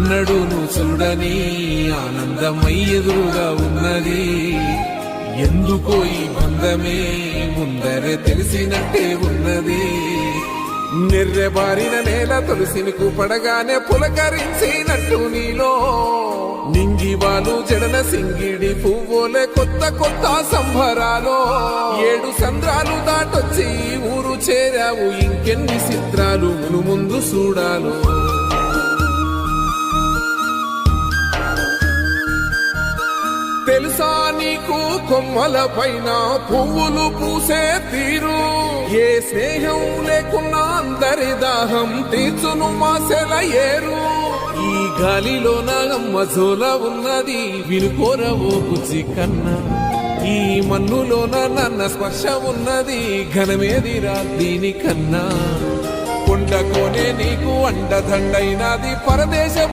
ఎన్నడూను చూడని ఆనందమై ఎదురుగా ఉన్నది. ఎందుకో ఈ బంధమే ముందరే తెలిసినట్టే ఉన్నది. నిర్రెబారిన నేల తులసిని పడగానే పులకరించినట్టు నీలో నింగివాలు జడన సింగిడి పువ్వులే కొత్త కొత్త సంబరాలో 7 సంద్రాలు దాటొచ్చి ఊరు చేరావు. ఇంకెన్ని చిత్రాలు మును ముందు చూడాలో. తెలుసా నీకు కొమ్మల పైన పువ్వులు పూసే తీరు? ఏ స్నేహం లేకున్నా అందరి దాహం తీర్చును మాసెల ఏరు. ఈ గాలిలోన మజోల ఉన్నది వినుకోరవో బుజ్జి కన్నా. ఈ మన్నులోన నన్న స్పర్శ ఉన్నది ఘనమేదిరా దీనికన్నా. కొండకోనే నీకు అండదండైనది పరదేశం.